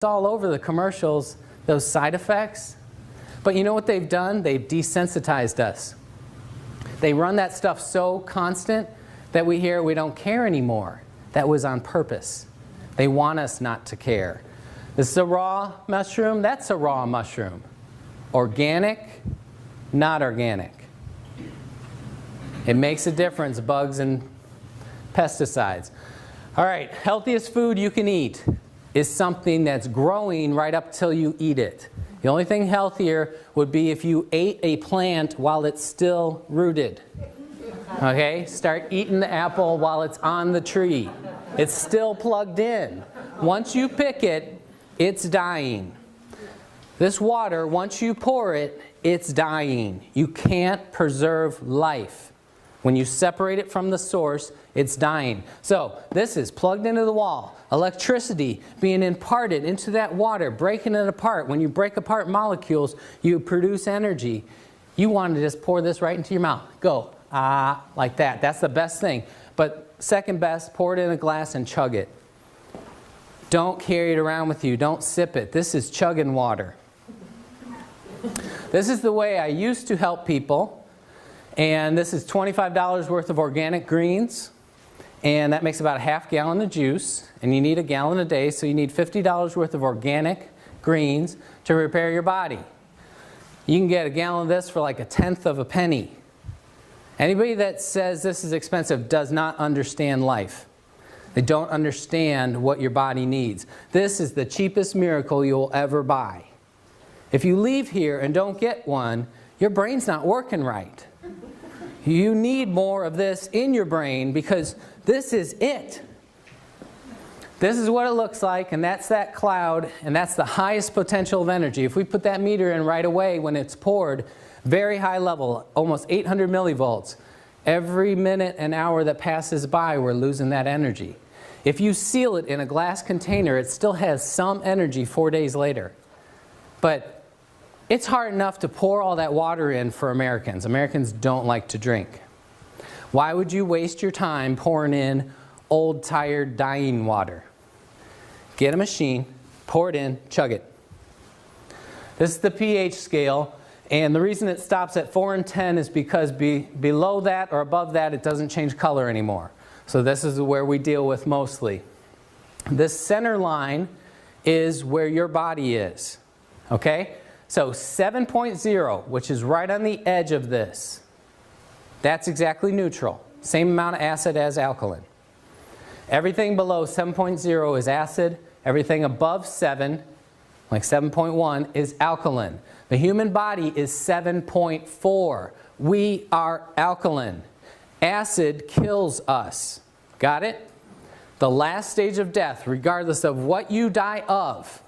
all over the commercials, those side effects. But you know what they've done? They've desensitized us. They run that stuff so constant that we hear we don't care anymore. That was on purpose. They want us not to care. This is a raw mushroom. That's a raw mushroom. Organic, not organic. It makes a difference, bugs and pesticides. All right, healthiest food you can eat is something that's growing right up till you eat it. The only thing healthier would be if you ate a plant while it's still rooted. Okay, start eating the apple while it's on the tree. It's still plugged in. Once you pick it, it's dying. This water, once you pour it, it's dying. You can't preserve life. When you separate it from the source, it's dying. So this is plugged into the wall. Electricity being imparted into that water, breaking it apart. When you break apart molecules, you produce energy. You want to just pour this right into your mouth. Go, like that. That's the best thing. But second best, pour it in a glass and chug it. Don't carry it around with you. Don't sip it. This is chugging water. This is the way I used to help people. And this is $25 worth of organic greens. And that makes about a half gallon of juice. And you need a gallon a day, so you need $50 worth of organic greens to repair your body. You can get a gallon of this for like 1/10 of a penny. Anybody that says this is expensive does not understand life. They don't understand what your body needs. This is the cheapest miracle you'll ever buy. If you leave here and don't get one, your brain's not working right. You need more of this in your brain because this is it. This is what it looks like, and that's that cloud, and that's the highest potential of energy. If we put that meter in right away when it's poured, very high level, almost 800 millivolts. Every minute and hour that passes by, we're losing that energy. If you seal it in a glass container, it still has some energy 4 days later. But it's hard enough to pour all that water in for Americans. Americans don't like to drink. Why would you waste your time pouring in old, tired, dying water? Get a machine, pour it in, chug it. This is the pH scale, and the reason it stops at 4 and 10 is because below that or above that it doesn't change color anymore. So this is where we deal with mostly. This center line is where your body is. Okay? So 7.0, which is right on the edge of this, that's exactly neutral. Same amount of acid as alkaline. Everything below 7.0 is acid. Everything above 7, like 7.1, is alkaline. The human body is 7.4. We are alkaline. Acid kills us. Got it? The last stage of death, regardless of what you die of,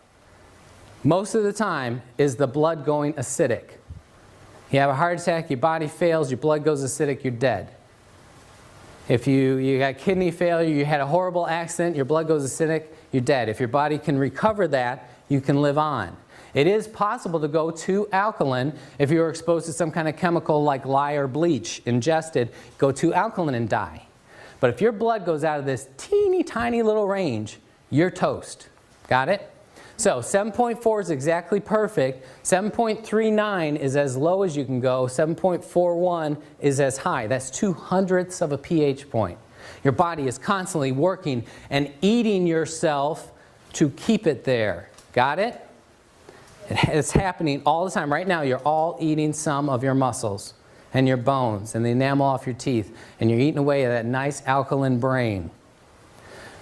most of the time is the blood going acidic. You have a heart attack, your body fails, your blood goes acidic, you're dead. If you got kidney failure, you had a horrible accident, your blood goes acidic, you're dead. If your body can recover that, you can live on. It is possible to go too alkaline if you're exposed to some kind of chemical like lye or bleach ingested, go too alkaline and die. But if your blood goes out of this teeny tiny little range, you're toast. Got it? So 7.4 is exactly perfect. 7.39 is as low as you can go. 7.41 is as high. That's 2/100ths of a pH point. Your body is constantly working and eating yourself to keep it there. Got it? It's happening all the time. Right now, you're all eating some of your muscles and your bones and the enamel off your teeth, and you're eating away at that nice alkaline brain.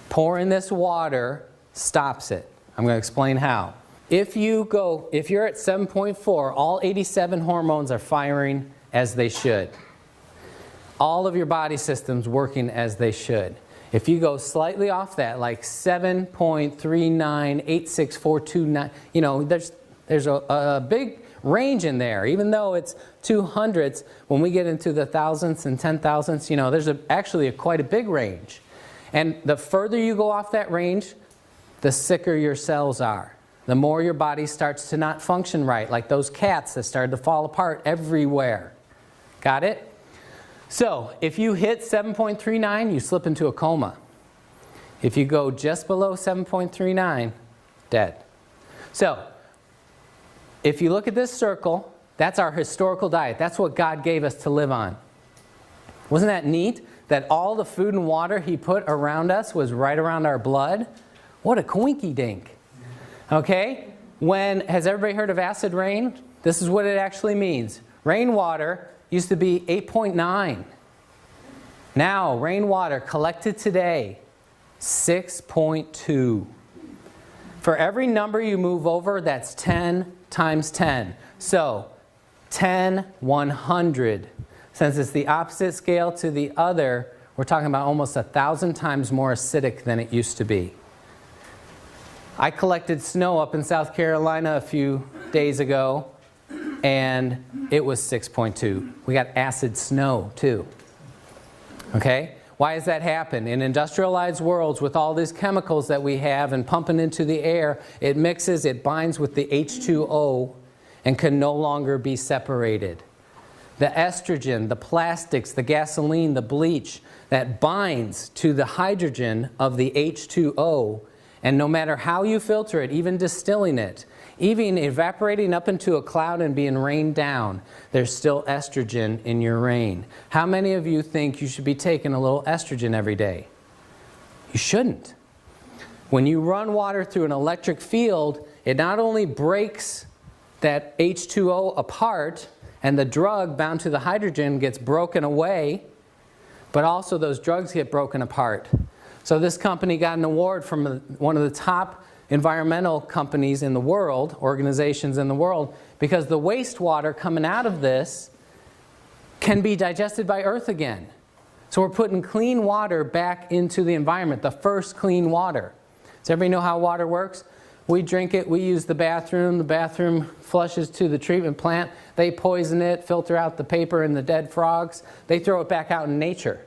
Pouring this water stops it. I'm going to explain how. If you're at 7.4, all 87 hormones are firing as they should. All of your body systems working as they should. If you go slightly off that, like 7.39, 86429, you know, there's a big range in there. Even though it's 2/100ths, when we get into the thousandths and 10,000ths, you know, there's actually quite a big range. And the further you go off that range, the sicker your cells are. The more your body starts to not function right, like those cats that started to fall apart everywhere. Got it? So, if you hit 7.39, you slip into a coma. If you go just below 7.39, dead. So, if you look at this circle, that's our historical diet. That's what God gave us to live on. Wasn't that neat? That all the food and water He put around us was right around our blood? What a coinky dink. Okay? Has everybody heard of acid rain? This is what it actually means. Rainwater used to be 8.9. Now, rainwater collected today, 6.2. For every number you move over, that's 10 times 10. So, 10, 100. Since it's the opposite scale to the other, we're talking about almost 1,000 times more acidic than it used to be. I collected snow up in South Carolina a few days ago, and it was 6.2. We got acid snow, too. Okay? Why does that happen? In industrialized worlds, with all these chemicals that we have and pumping into the air, it mixes, it binds with the H2O, and can no longer be separated. The estrogen, the plastics, the gasoline, the bleach, that binds to the hydrogen of the H2O, and no matter how you filter it, even distilling it, even evaporating up into a cloud and being rained down, there's still estrogen in your rain. How many of you think you should be taking a little estrogen every day? You shouldn't. When you run water through an electric field, it not only breaks that H2O apart, and the drug bound to the hydrogen gets broken away, but also those drugs get broken apart. So this company got an award from one of the top environmental companies in the world, organizations in the world, because the wastewater coming out of this can be digested by Earth again. So we're putting clean water back into the environment, the first clean water. Does everybody know how water works? We drink it, we use the bathroom flushes to the treatment plant, they poison it, filter out the paper and the dead frogs, they throw it back out in nature.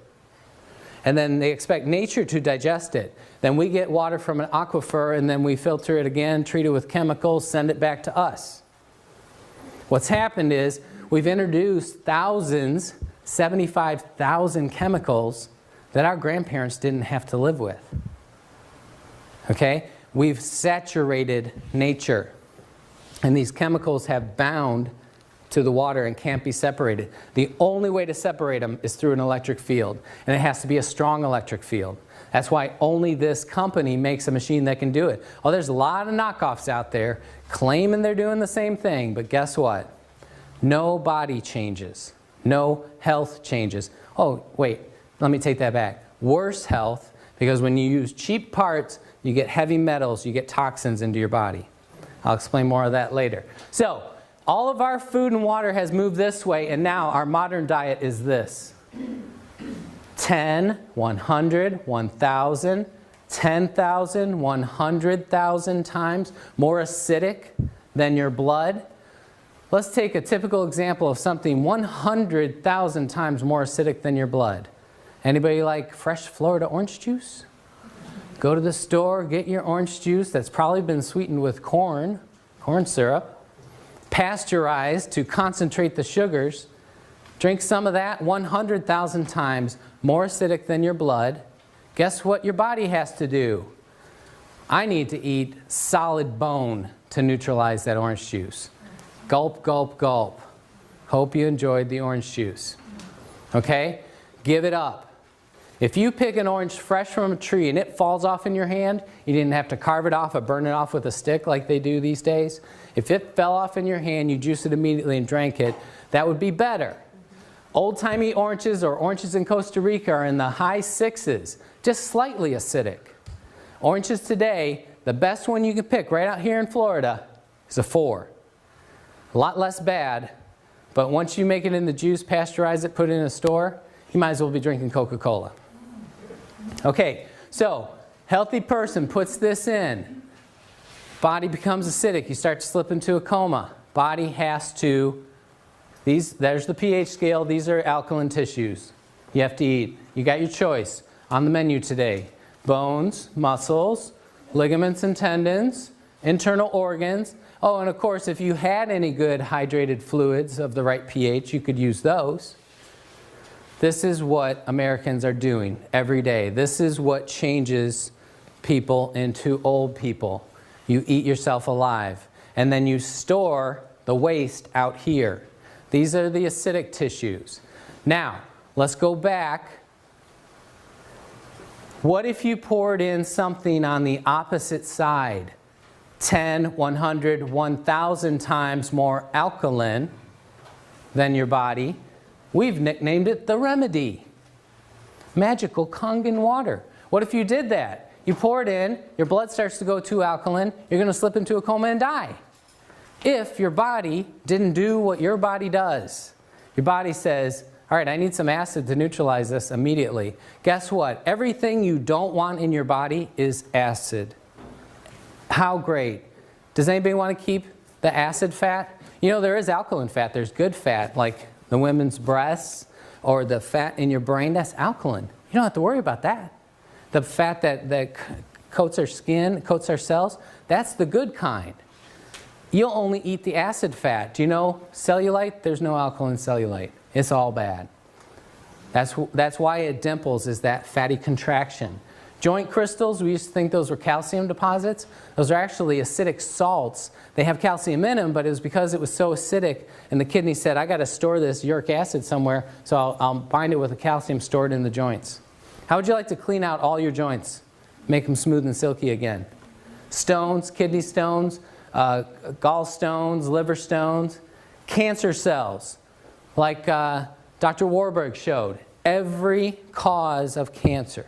And then they expect nature to digest it. Then we get water from an aquifer and then we filter it again, treat it with chemicals, send it back to us. What's happened is we've introduced thousands, 75,000 chemicals that our grandparents didn't have to live with. Okay? We've saturated nature. And these chemicals have bound to the water and can't be separated. The only way to separate them is through an electric field. And it has to be a strong electric field. That's why only this company makes a machine that can do it. Oh, there's a lot of knockoffs out there claiming they're doing the same thing. But guess what? No body changes. No health changes. Oh, wait. Let me take that back. Worse health, because when you use cheap parts, you get heavy metals, you get toxins into your body. I'll explain more of that later. So, all of our food and water has moved this way, and now our modern diet is this. 10, 100, 1,000, 10,000, 100,000 times more acidic than your blood. Let's take a typical example of something 100,000 times more acidic than your blood. Anybody like fresh Florida orange juice? Go to the store, get your orange juice that's probably been sweetened with corn syrup, pasteurized to concentrate the sugars. Drink some of that, 100,000 times more acidic than your blood. Guess what your body has to do? I need to eat solid bone to neutralize that orange juice. Gulp, gulp, gulp. Hope you enjoyed the orange juice. Okay? Give it up. If you pick an orange fresh from a tree and it falls off in your hand, you didn't have to carve it off or burn it off with a stick like they do these days. If it fell off in your hand, you juice it immediately and drank it, that would be better. Old-timey oranges or oranges in Costa Rica are in the high 6s, just slightly acidic. Oranges today, the best one you can pick right out here in Florida is a 4. A lot less bad, but once you make it in the juice, pasteurize it, put it in a store, you might as well be drinking Coca-Cola. Okay, so healthy person puts this in. Body becomes acidic. You start to slip into a coma. Body has to, there's the pH scale. These are alkaline tissues you have to eat. You got your choice on the menu today. Bones, muscles, ligaments and tendons, internal organs. Oh, and of course, if you had any good hydrated fluids of the right pH, you could use those. This is what Americans are doing every day. This is what changes people into old people. You eat yourself alive. And then you store the waste out here. These are the acidic tissues. Now, let's go back. What if you poured in something on the opposite side? 10, 100, 1,000 times more alkaline than your body. We've nicknamed it the remedy. Magical Kangen water. What if you did that? You pour it in, your blood starts to go too alkaline, you're going to slip into a coma and die. If your body didn't do what your body does. Your body says, all right, I need some acid to neutralize this immediately. Guess what? Everything you don't want in your body is acid. How great. Does anybody want to keep the acid fat? You know, there is alkaline fat. There's good fat, like the women's breasts or the fat in your brain. That's alkaline. You don't have to worry about that. The fat that coats our skin, coats our cells, that's the good kind. You'll only eat the acid fat. Do you know cellulite? There's no alkaline cellulite. It's all bad. That's why it dimples, is that fatty contraction. Joint crystals, we used to think those were calcium deposits. Those are actually acidic salts. They have calcium in them, but it was because it was so acidic and the kidney said, I got to store this uric acid somewhere, so I'll bind it with the calcium stored in the joints. How would you like to clean out all your joints? Make them smooth and silky again. Stones, kidney stones, gallstones, liver stones, cancer cells, like Dr. Warburg showed. Every cause of cancer,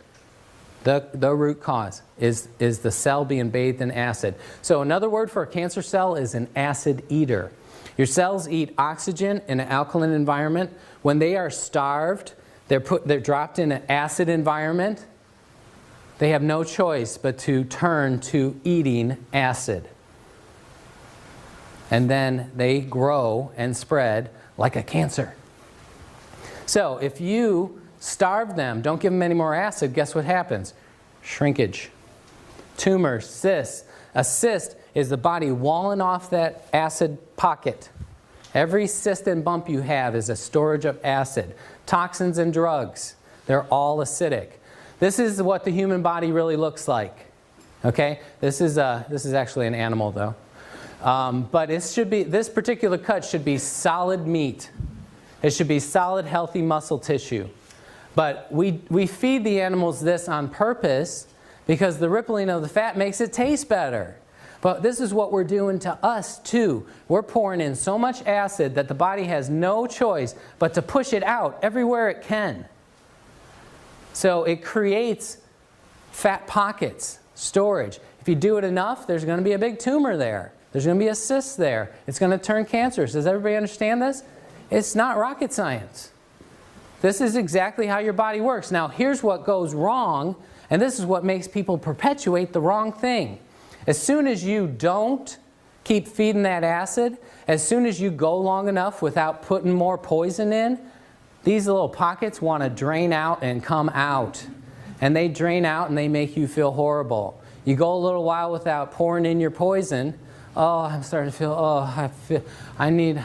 the root cause, is the cell being bathed in acid. So another word for a cancer cell is an acid eater. Your cells eat oxygen in an alkaline environment. When they are starved, they're dropped in an acid environment. They have no choice but to turn to eating acid. And then they grow and spread like a cancer. So if you starve them, don't give them any more acid, guess what happens? Shrinkage. Tumors, cysts. A cyst is the body walling off that acid pocket. Every cyst and bump you have is a storage of acid. Toxins and drugs, they're all acidic. This is what the human body really looks like. Okay? This is actually an animal though. But this particular cut should be solid meat. It should be solid, healthy muscle tissue. But we feed the animals this on purpose because the rippling of the fat makes it taste better. But this is what we're doing to us too. We're pouring in so much acid that the body has no choice but to push it out everywhere it can. So it creates fat pockets, storage. If you do it enough, there's going to be a big tumor there. There's going to be a cyst there. It's going to turn cancerous. Does everybody understand this? It's not rocket science. This is exactly how your body works. Now, here's what goes wrong, and this is what makes people perpetuate the wrong thing. As soon as you don't keep feeding that acid, as soon as you go long enough without putting more poison in, these little pockets want to drain out and come out. And they drain out and they make you feel horrible. You go a little while without pouring in your poison. Oh, I'm starting to feel, I need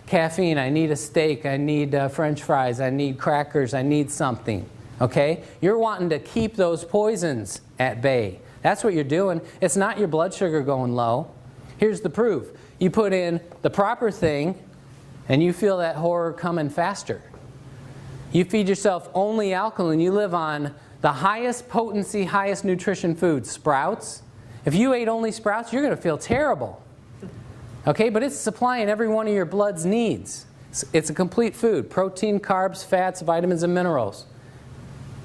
caffeine, I need a steak, I need French fries, I need crackers, I need something. Okay? You're wanting to keep those poisons at bay. That's what you're doing. It's not your blood sugar going low. Here's the proof. You put in the proper thing and you feel that horror coming faster. You feed yourself only alkaline. You live on the highest potency, highest nutrition food, sprouts. If you ate only sprouts, you're going to feel terrible. Okay, but it's supplying every one of your blood's needs. It's a complete food. Protein, carbs, fats, vitamins, and minerals.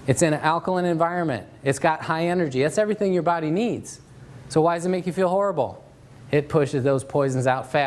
It's in an alkaline environment. It's got high energy. That's everything your body needs. So why does it make you feel horrible? It pushes those poisons out fast.